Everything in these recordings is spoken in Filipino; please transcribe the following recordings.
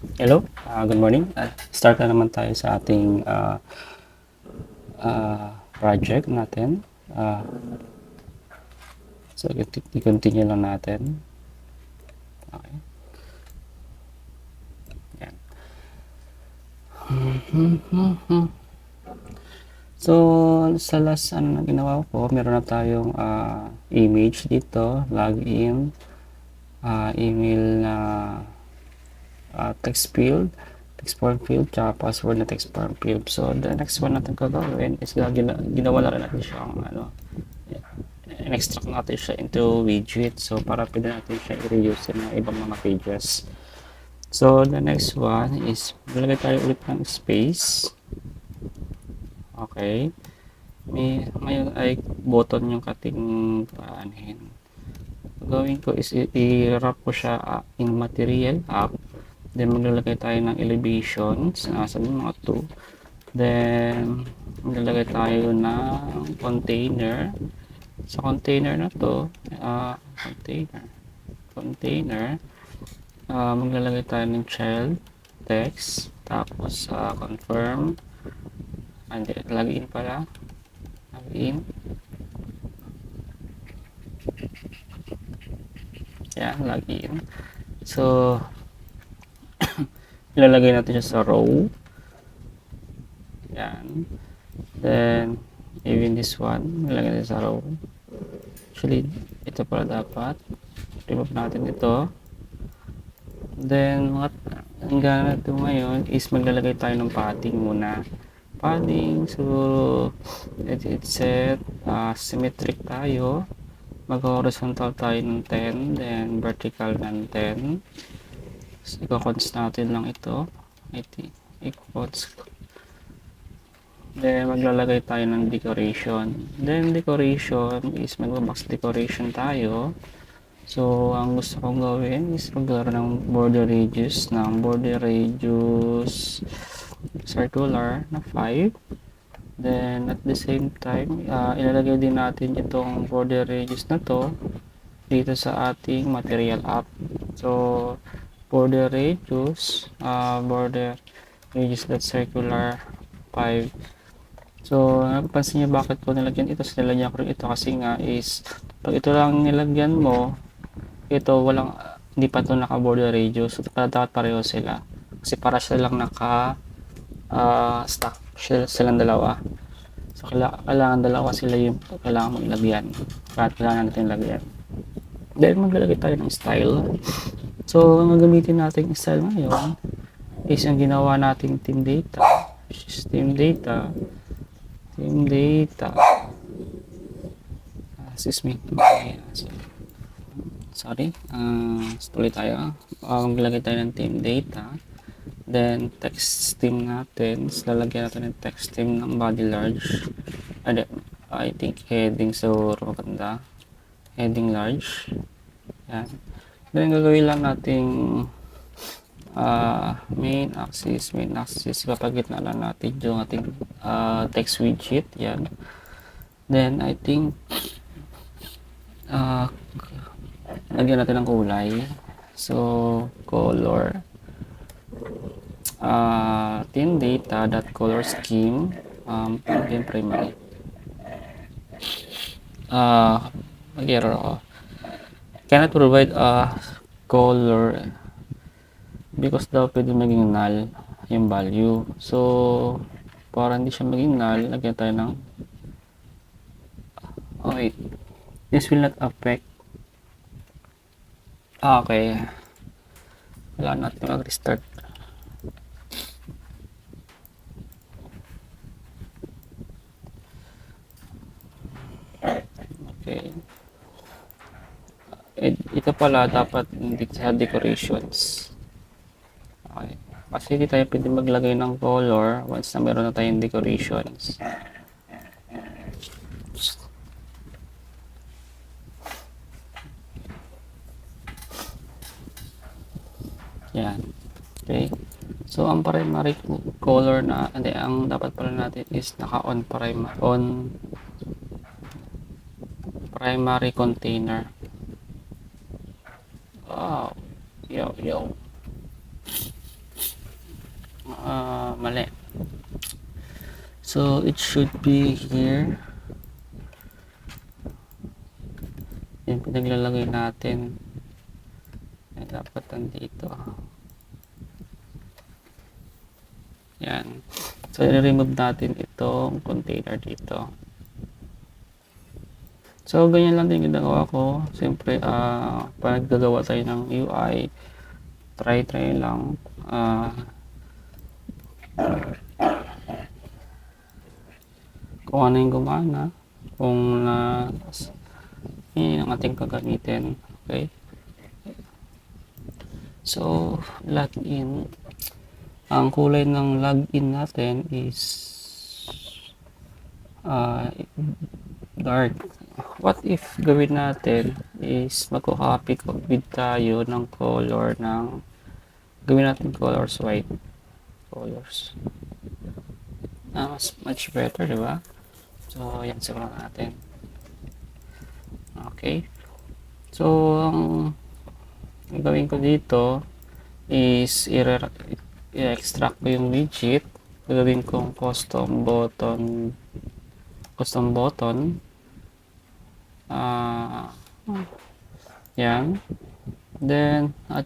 Hello, good morning. Start na naman tayo sa ating project natin. So, i-continue lang natin. Okay. Yan. So, sa last na ginawa ko, meron na tayong image dito, login, email na text field, text form field, tsaka password na text form field. So, the next one natin gagawin is ginawa na rin natin siyang in-extract natin siya into widget. So, para pwede natin siya i-reuse sa mga ibang mga pages. So, the next one is maglagay tayo ulit ng space. Okay. Ngayon ay button yung ating paanin. Gagawin ko is i-wrap ko siya in material app. Then, maglalagay tayo ng elevations. Sabi mga 2. Then, maglalagay tayo ng container. Sa container na to, container, maglalagay tayo ng child text, tapos confirm, and login pala, login. Yan, login. So, ilalagay natin siya sa row. Yan. Then, even this one, ilalagay natin sa row. Actually, ito pala dapat. Remove natin ito. Then, ang gana natin ngayon is maglalagay tayo ng padding muna. Padding, so, it's set, symmetric tayo. Mag-horizontal tayo ng 10, then vertical ng 10. So, i-cons natin lang ito. I-cons. Then, maglalagay tayo ng decoration. Then, decoration is mag-box decoration tayo. So, ang gusto kong gawin is magkaroon ng border radius circular na 5. Then, at the same time, ilalagay din natin itong border radius na to dito sa ating material app. So, border radius that circular 5. So, napansin nyo bakit ko nilagyan ito? Nilagyan ko rin ito kasi nga is pag ito lang nilagyan mo, ito hindi pa ito naka border radius. So, dapat pareho sila. Kasi para sila lang naka stack silang dalawa. So, kailangan dalawa sila yung kailangan mong ilagyan. Kailangan natin ilagyan. Then, maglalagay tayo ng style. So, ang gagamitin natin style ngayon is yung ginawa nating team data. Excuse me. Sorry. Tuloy tayo. Maglagay tayo ng team data. Then, text team natin. Lalagyan natin ng text team ng body large. I think heading so maganda. Heading large. Yan. Then, gagawin lang nating main axis. Papagitna lang natin yung ating text widget. Yan. Then, I think lagyan natin ng kulay. So, color. Team data.color scheme primary. Mag-error ako. Cannot provide a color because daw pwede maging null yung value. So, para hindi siya maging null, lagyan tayo ng wait. This will not affect. Okay. Wala natin mag-restart. Okay. Ito pala dapat hindi sa decorations. Okay. Kasi hindi tayo pwede maglagay ng color once na meron na tayong decorations. Yan. Okay. So, ang primary color ang dapat pala natin is naka-on primary container. Wow. Yo. Mali. So it should be here. Yan pinaglalagay natin. Ay, dapat nandito. Yan. So i-remove natin itong container dito. So ganyan lang din ginagawa ko. Siyempre pag gagawa tayo ng UI, try lang. Kung ano yung gumana, kung yun ang ating gagamitin. Okay, so login, ang kulay ng login natin is dark. What if gawin natin is magko-copy tayo ng color ng, gawin natin colors white, colors much better, di ba? So yan, siguro natin. Okay, so ang gawin ko dito is i-extract ko yung widget. Gagawin kong custom button, yan. Then at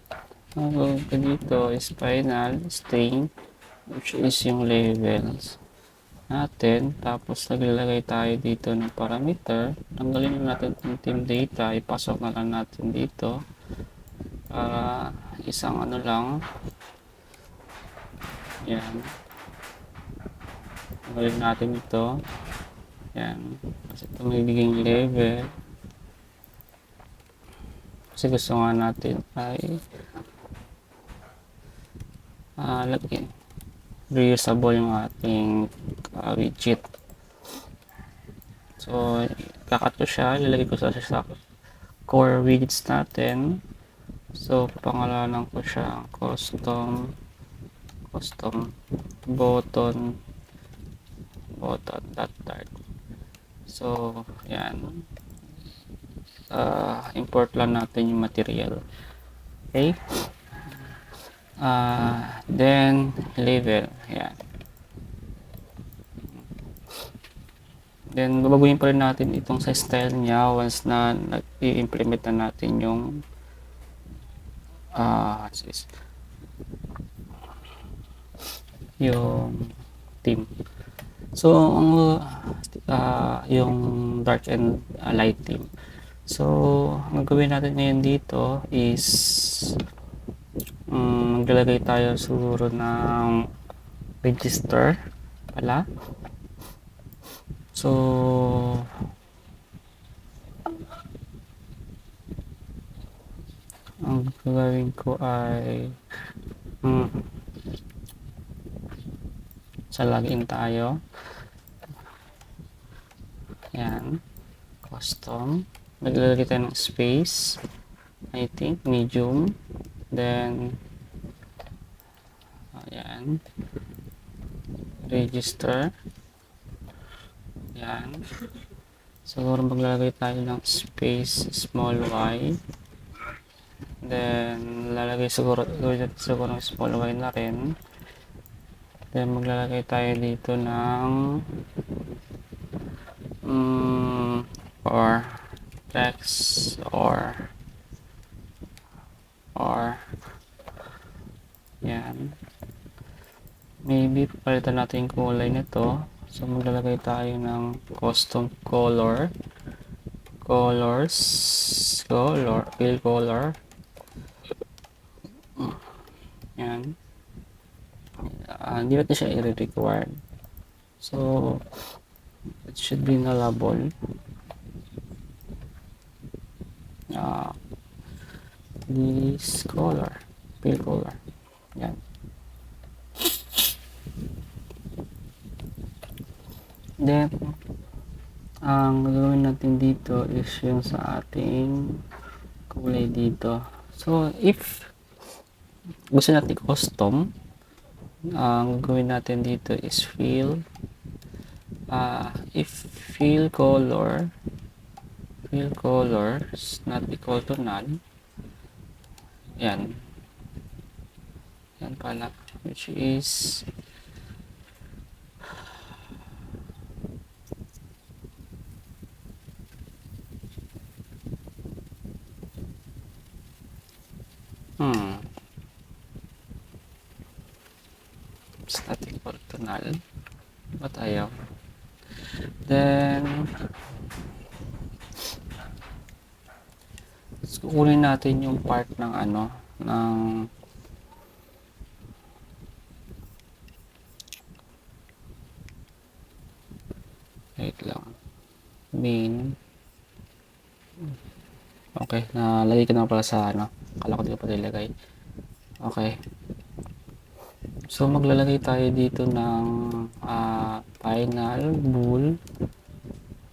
ang gawin ko dito is final stain, which is yung labels natin. Tapos naglalagay tayo dito ng parameter. Tanggalin natin yung team data, ipasok na lang natin dito para isang ano lang. Yan, tanggalin natin ito. Yan, kasi ito magiging level, kasi gusto nga natin ay lagyan reusable yung ating widget. So kakat ko siya, ilalagay ko sa core widgets natin. So pangalanan ko siya custom button dot dark. So yan, import lang natin yung material. Okay, then label, yan. Then babaguhin pa rin natin itong sa style niya once na i-implement na natin yung yung theme. So yung dark and light theme. So ang gagawin natin ngayon dito is maglalagay tayo siguro ng register pala. So ang gagawin ko ay sa login tayo. Yan, custom, maglalagay tayo ng space, I think medium, then ayan, register, yan. Siguro maglalagay tayo ng space small y, then lalagay siguro ng small y na rin. Then maglalagay tayo dito ng or text or yan. Maybe palitan natin yung kulay nito. So maglalagay tayo ng custom color, fill color. Yan. Hindi natin siya i-require. So it should be nullable. This color, fill color. Yan. Then ang gagawin natin dito is yung sa ating kulay dito. So if gusto natin custom, ang gagawin natin dito is fill, if fill color is not equal to none, yan, Yan pala, which is static orthogonal. Ba't ayaw? Then, kukunin natin yung part ng ano, ng wait lang. Main. Okay, nalagay ko na pala sa ano. Akala ko di ko pa nilagay. Okay. So, maglalagay tayo dito ng final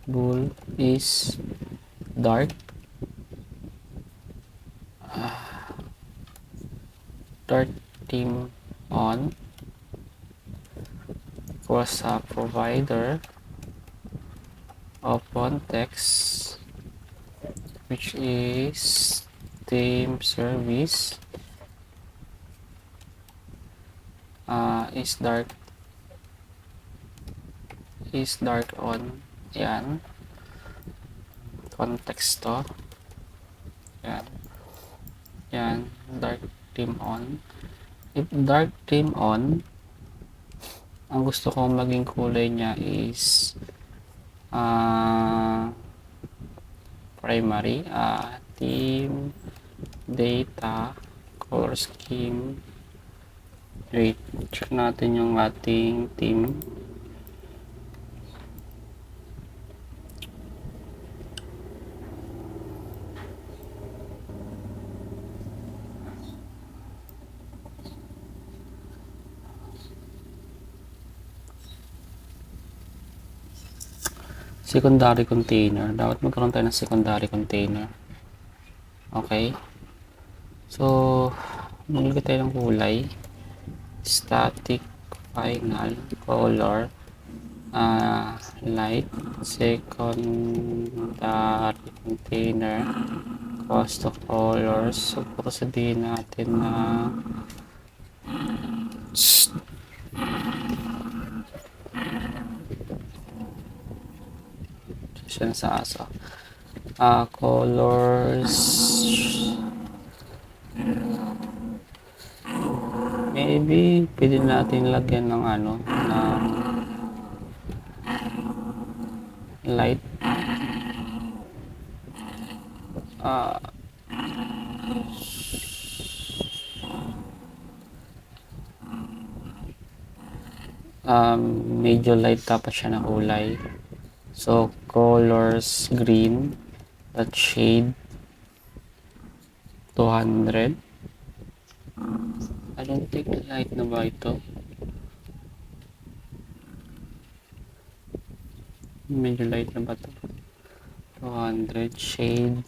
bool is dark. Dark theme on for sa provider of context, which is theme service is dark on. Yan, context to. Yan, dark theme on. If dark theme on, ang gusto kong maging kulay niya is primary, theme, data, color scheme. Wait, check natin yung ating theme. Secondary container. Dapat magkaroon tayo ng secondary container. Okay. So, maglagay tayo ng kulay. Static final color light secondary container cost of colors. So, sabihin natin na siya sa aso. Colors maybe pwede natin lagyan ng ano ng light medyo light dapat siya na kulay. So colors green, that shade 200. I don't think light na ba ito? Medyo light na ba ito? 200 shade.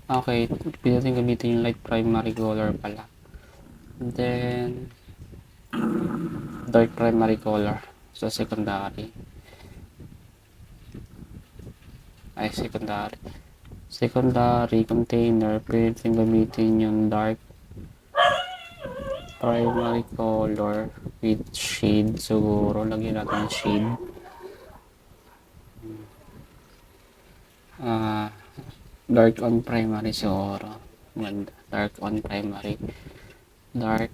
Okay, pwede natin gamitin yung light primary color pala. And then dark primary color sa secondary. Secondary container, pwede natin gamitin yung dark primary color with shade. Siguro lagyan natin yung shade. Dark on primary siguro. Dark on primary. Dark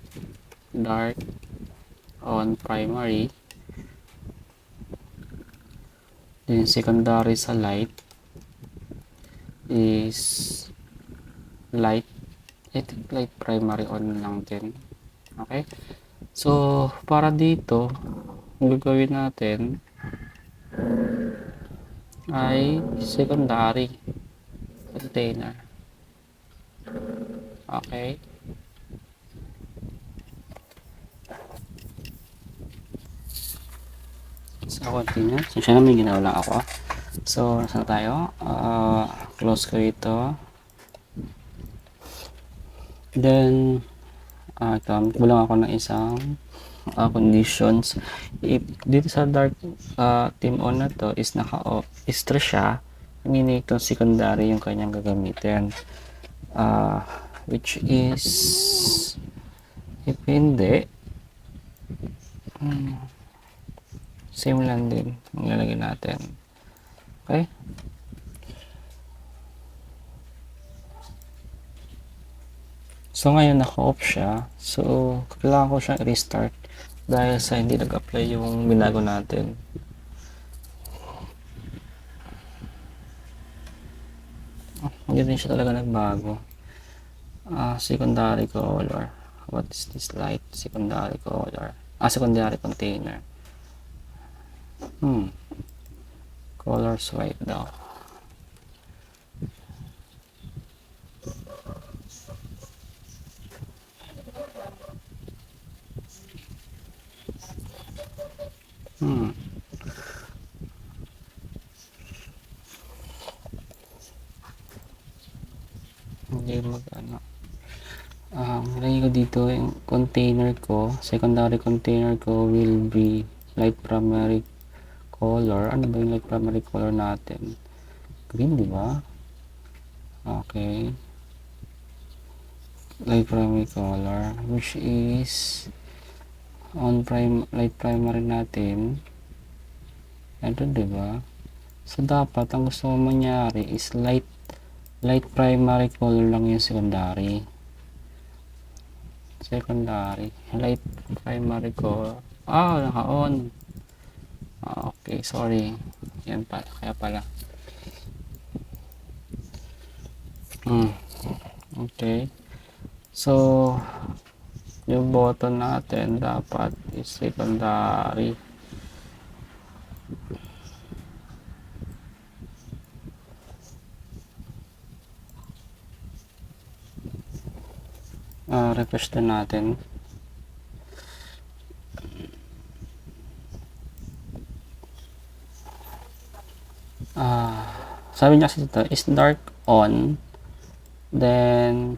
on primary. Then secondary sa light is light. I think light primary on lang din. Okay? So, para dito, ang gagawin natin ay secondary container. Okay? So, continue. So, siya naman ginawa lang ako. So, nasa tayo? Close ko ito. Then, kulang ako ng isang conditions. If dito sa dark theme on na to is naka-off, stress siya, meaning itong secondary yung kanyang gagamitin. which is if hindi same lang din ang lalagay natin. Okay, so ngayon naka-off siya, so kailangan ko siyang restart dahil sa hindi nag-apply yung binago natin. Hindi din siya talaga nagbago. Secondary color, what is this light? Secondary color, secondary container. Colors white daw. Hindi mag-ano. Nilagay ko dito yung container ko. Secondary container ko will be light primary color. Ano ba yung light primary color natin? Green, di ba? Okay. Light primary color, which is on light primary natin. Ito, di ba? So, dapat ang gusto mo mangyari is light primary color lang yung secondary. Light primary color. Naka-on. Okay, sorry. Yan pala, kaya pala. Okay. So, yung button natin dapat is secondary. Refresh na natin. Sabi niya kasi dito is dark on, then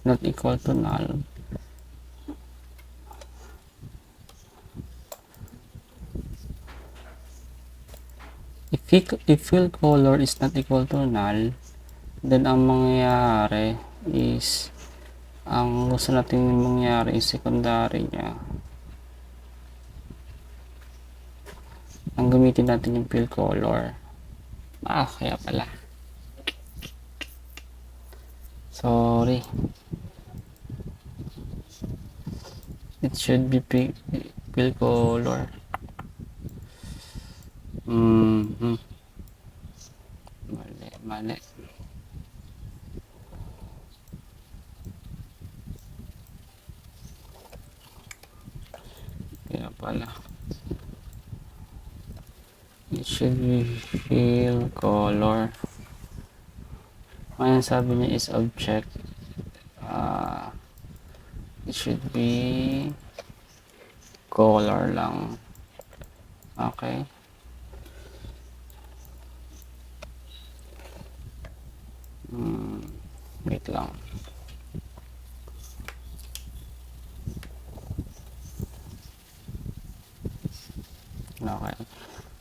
not equal to null. If fill color is not equal to null, then ang mangyayari is ang gusto natin mangyari is secondary niya. Ang gamitin natin yung fill color. Kaya pala. Sorry. It should be fill color. Mali. Kaya pala. It should be fill color. Ngayon sabi niya is object. It should be color lang. Okay. Wait lang. Okay.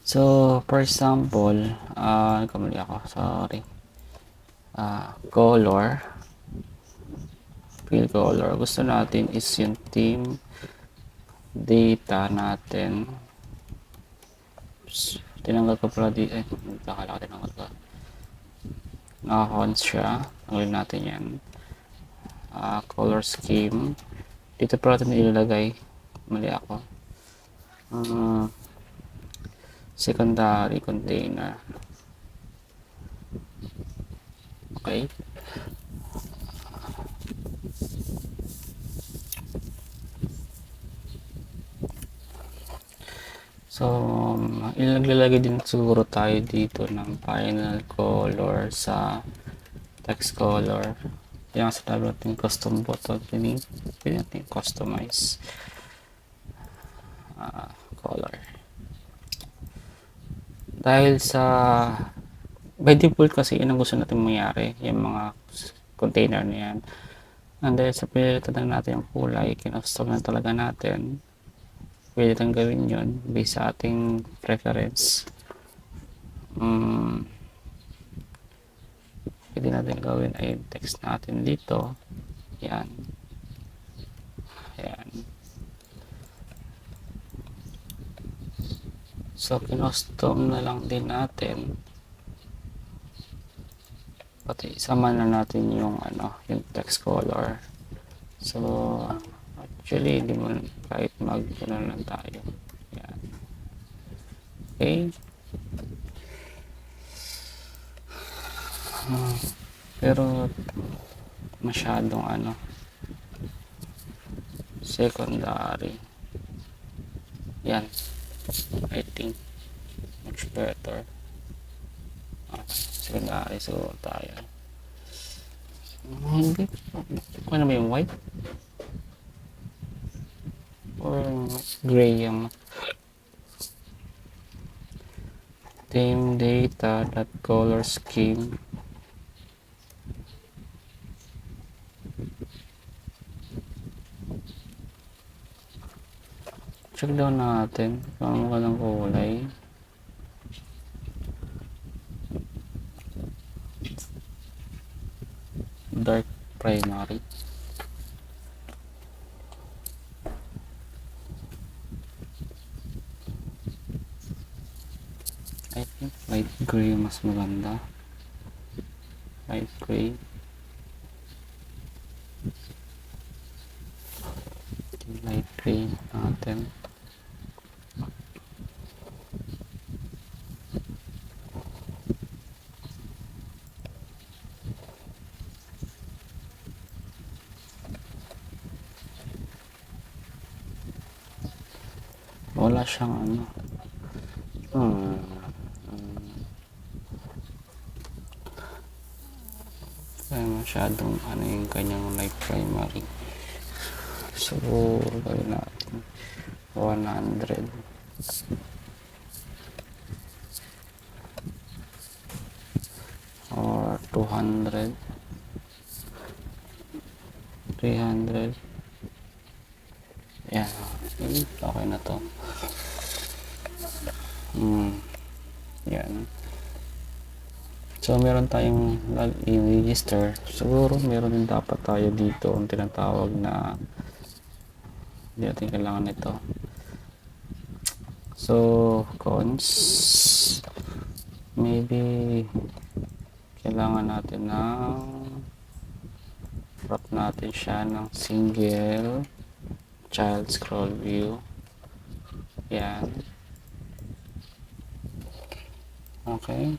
So, for example, nagkamali ako. Sorry. Color. Fill color. Gusto natin is yung team data natin. Oops. Tinanggal ko pala dito. Nakakala ko tinanggal ko. Naka-cons siya. Tanggalin natin yan. Color scheme. Dito pala natin ilalagay. Mali ako. Secondary container. Okay. So, ilalagay din siguro tayo dito ng final color sa text color. Yan sa tabi natin custom button. Pwede natin customize color. Dahil sa by default kasi yun ang gusto natin mangyari, yung mga container na yan. And dahil sa pilitan lang natin yung kulay, kinustom na talaga natin, pwede tayong gawin yun based sa ating preference. pwede natin gawin ay text natin dito. Yan. Ayan. So, kinostom na lang din natin. Pati isama na natin yung yung text color. So, actually, hindi mo kahit lang tayo. Ayan. Okay. Pero, masyadong secondary. Yan. I think much better. Okay, secondary so tayo. Hindi. Ano ba yung white? Or gray yung theme data that color scheme. Check down natin kung ano ng kulay. Dark primary. I think light gray mas maganda. Light gray. Light gray natin. Wala siyang kaya masyadong yung kanyang light primary. So, gawin natin 100 or 200 300. Yan. Okay na to. Yan. So, meron tayong login register. Siguro, meron din dapat tayo dito ang tinatawag na hindi natin kailangan ito. So, cons. Maybe kailangan natin ng wrap natin siya ng single child scroll view. Yan. Okay.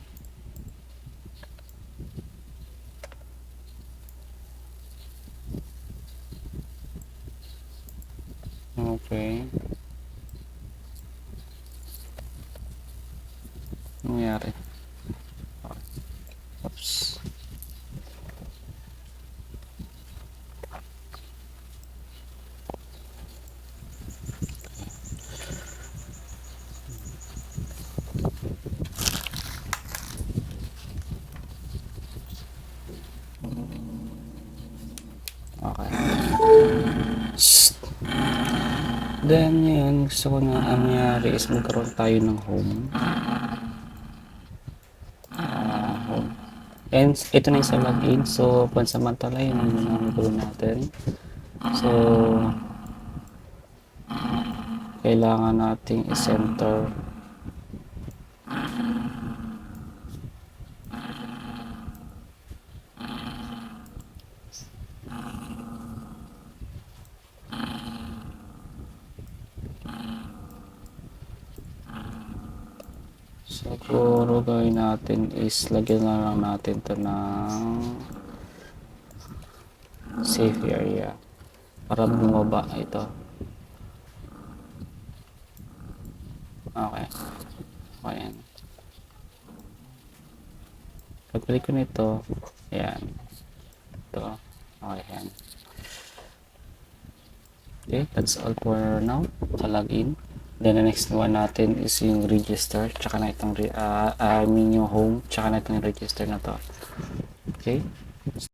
Okay. Nangyari. Oops. Okay. Then, yun, gusto ko na ang nangyari is magkaroon tayo ng home. Home. And ito na yung sa login. So, pansamantala yun ang gawin natin. So, kailangan nating i-center siguro gawin natin is lagyan na lang natin ito ng safe area para bumaba ito. Okay. Okay. Pag-click ko nito, ayan. Ito. Okay, ayan. Okay, that's all for now sa login. Then the next one natin is yung register, tsaka na itong yung home, tsaka na itong register na to. Okay.